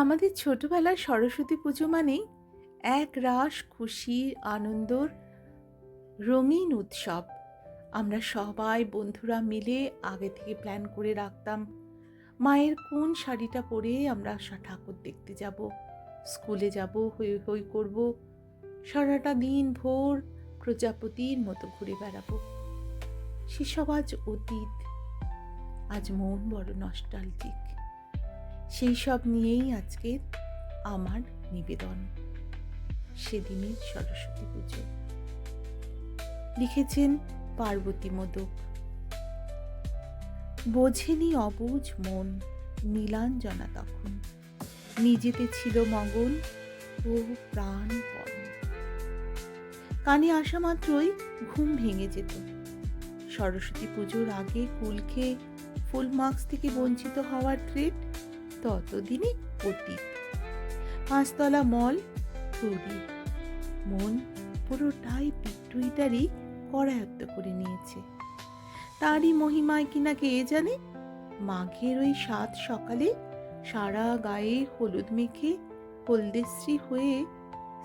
আমাদের ছোটবেলার সরস্বতী পুজো মানেই এক রাশ খুশি, আনন্দর রঙিন উৎসব। আমরা সবাই বন্ধুরা মিলে আগে থেকে প্ল্যান করে রাখতাম মায়ের কোন শাড়িটা পরে আমরা ঠাকুর দেখতে যাব, স্কুলে যাব, হই হই করব, সারাটা দিন ভোর প্রজাপতির মতো ঘুরে বেড়াবো। সেসব আজ অতীত। আজ মন বড় নস্টালজিক। সেই সব নিয়েই আজকের আমার নিবেদন, সেদিনের সরস্বতী পুজো। লিখেছেন পার্বতী মোদক। বোঝেনি অবুঝ মন নীলাঞ্জনা তখন, নিজেতে ছিল মগন ও প্রাণপণ। কানে আসা মাত্রই ঘুম ভেঙে যেত। সরস্বতী পুজোর আগে কুল খেয়ে ফুল মার্কস থেকে বঞ্চিত হওয়ার থ্রেট ততদিনে অতীত। 5 তলা মল তৈরি। মন পুরোটাই পিটুইটারি করায়ত্ত করে নিয়েছে। তারই মহিমায় কিনা কে জানে। মাঘের ওই 7 সকালে সারা গায়ে হলুদ মেখে হলদেশ্রী হয়ে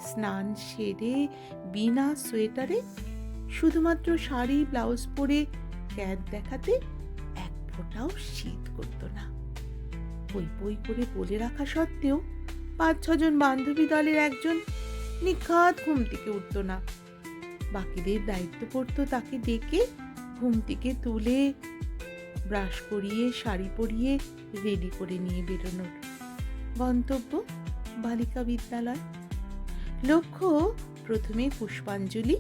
স্নান সেরে বিনা সোয়েটারে শুধুমাত্র শাড়ি ব্লাউজ পরে ক্যাট দেখাতে এক ফোঁটাও শীত করতো না। বই বই করে বলে রাখা সত্ত্বেও 5-6 জন বান্ধবী দলের একজন নিখাত ঘুম থেকে উঠতো না। বাকিদের দায়িত্ব পড়তো তাকে ডেকে ঘুম থেকে তুলে ব্রাশ করিয়ে শাড়ি পরিয়ে রেডি করে নিয়ে বেরোনোর। গন্তব্য বালিকা বিদ্যালয়। লক্ষ্য প্রথমে পুষ্পাঞ্জলি,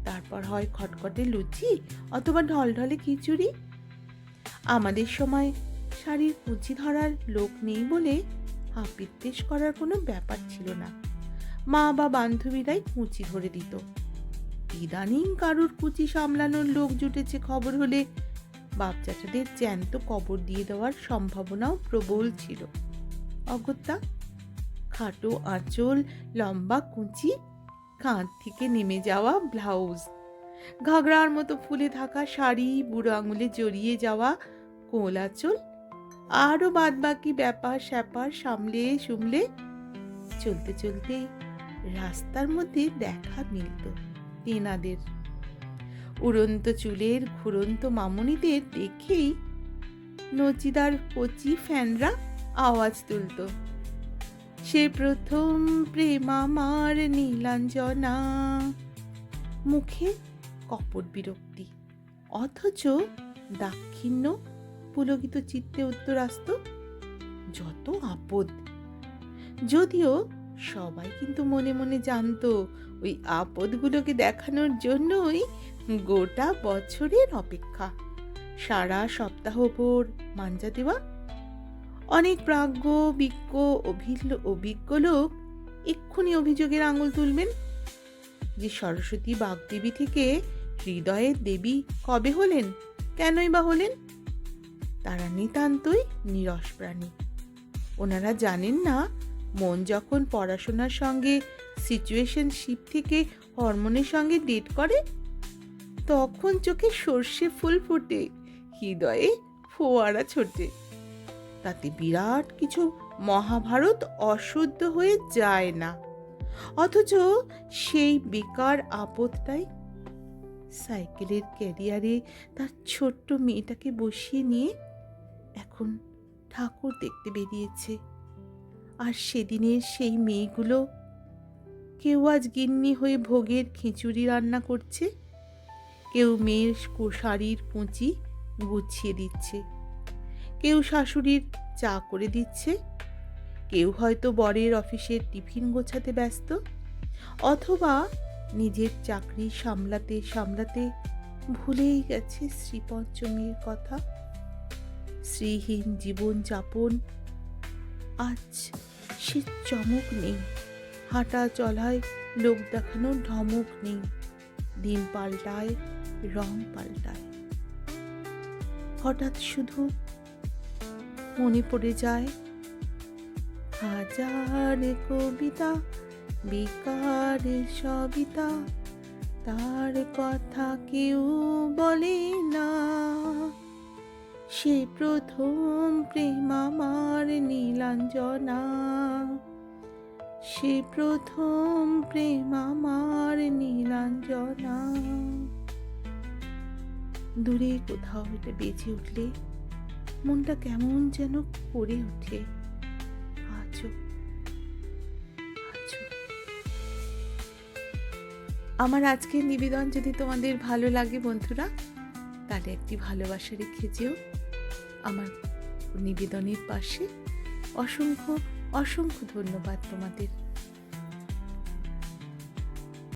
তারপর হয় খটখটে লুচি অথবা ঢলঢলে খিচুড়ি। আমাদের সময় শাড়ির কুচি ধরার লোক নেই বলে হাপিত্যেশ করার কোনো ব্যাপার ছিল না। মা বা বান্ধবীরাই কুচি ধরে দিত। ইদানিং কারুর কুচি সামলানোর লোক জুটেছে খবর হলে বাপচাচাদের জ্যান্ত কবর দিয়ে দেওয়ার সম্ভাবনাও প্রবল ছিল। অগত্যা খাটো আঁচল, লম্বা কুচি, কাঁধ থেকে নেমে যাওয়া ব্লাউজ, ঘাগরার মতো ফুলে থাকা শাড়ি, বুড়ো আঙুলে জড়িয়ে যাওয়া কোল আঁচল, আরও বাদবাকি ব্যাপার স্যাপার সামলে সুমলে চলতে চলতে রাস্তার মধ্যে দেখা মিলত তেনাদের। উড়ন্ত চুলের ঘুরন্ত মামুনিদের দেখেই নচিদার কচি ফ্যানরা আওয়াজ তুলত, সে প্রথম প্রেম আমার নীলাঞ্জনা। মুখে কপট বিরক্তি, অথচ দাক্ষিণ্য পুলকিত চিত্তে উত্তর আসত, যত আপদ। যদিও সবাই কিন্তু মনে মনে জানতো ওই আপদগুলোকে দেখানোর জন্যই গোটা বছরের অপেক্ষা, সারা সপ্তাহভর মাঞ্জা দেওয়া। অনেক প্রাজ্ঞ বিজ্ঞ অভিজ্ঞ লোক এক্ষুনি অভিযোগের আঙুল তুলবেন যে সরস্বতী বাগদেবী থেকে হৃদয়ের দেবী কবে হলেন, কেনই বা হলেন। তারা নিতান্তই নিরস প্রাণী। ওনারা জানেন না মন যখন পড়াশোনার সঙ্গে সিচুয়েশনশিপ থেকে হরমোনের সঙ্গে ডেট করে তখন চোখে সর্ষে ফুল ফোটে, হৃদয়ে ফোয়ারা ছোটে। তাতে বিরাট কিছু মহাভারত অশুদ্ধ হয়ে যায় না। অথচ সেই বেকার আপদটাই সাইকেলের ক্যারিয়ারে তার ছোট্ট মেয়েটাকে বসিয়ে নিয়ে এখন ঠাকুর দেখতে বেরিয়েছে। আর সেদিনের সেই মেয়েগুলো কেউ আজ গিন্নি হয়ে ভোগের খিচুড়ি রান্না করছে, কেউ মেয়ের শাড়ির কুঁচি গুছিয়ে দিচ্ছে, কেউ শাশুড়ির চা করে দিচ্ছে, কেউ হয়তো বরের অফিসের টিফিন গোছাতে ব্যস্ত, অথবা নিজের চাকরি সামলাতে সামলাতে ভুলেই গেছে শ্রীপঞ্চমীর কথা। শ্রীহীন জীবন যাপন আজ সে চমক নেই, হাঁটা চলায় লোক দেখানোর ধমক নেই। দিন পাল্টায়, রং পাল্টায়। হঠাৎ শুধু মনে পড়ে যায় হাজার কবিতা বেকার সবিতা, তার কথা কেউ বলে না। সে প্রথম প্রেম আমার নীলা নীলাঞ্জনা, সে প্রথম প্রেম আমার নীলাঞ্জনা। দূরে কোথাও এটা বেজে উঠলে মনটা কেমন যেন করে ওঠে। আজও আজও আমার আজকের নিবেদন যদি তোমাদের ভালো লাগে বন্ধুরা, তাহলে একটি ভালোবাসা রেখে যেও আমার নিবেদনের পাশে। অসংখ্য অসংখ্য ধন্যবাদ তোমাদের।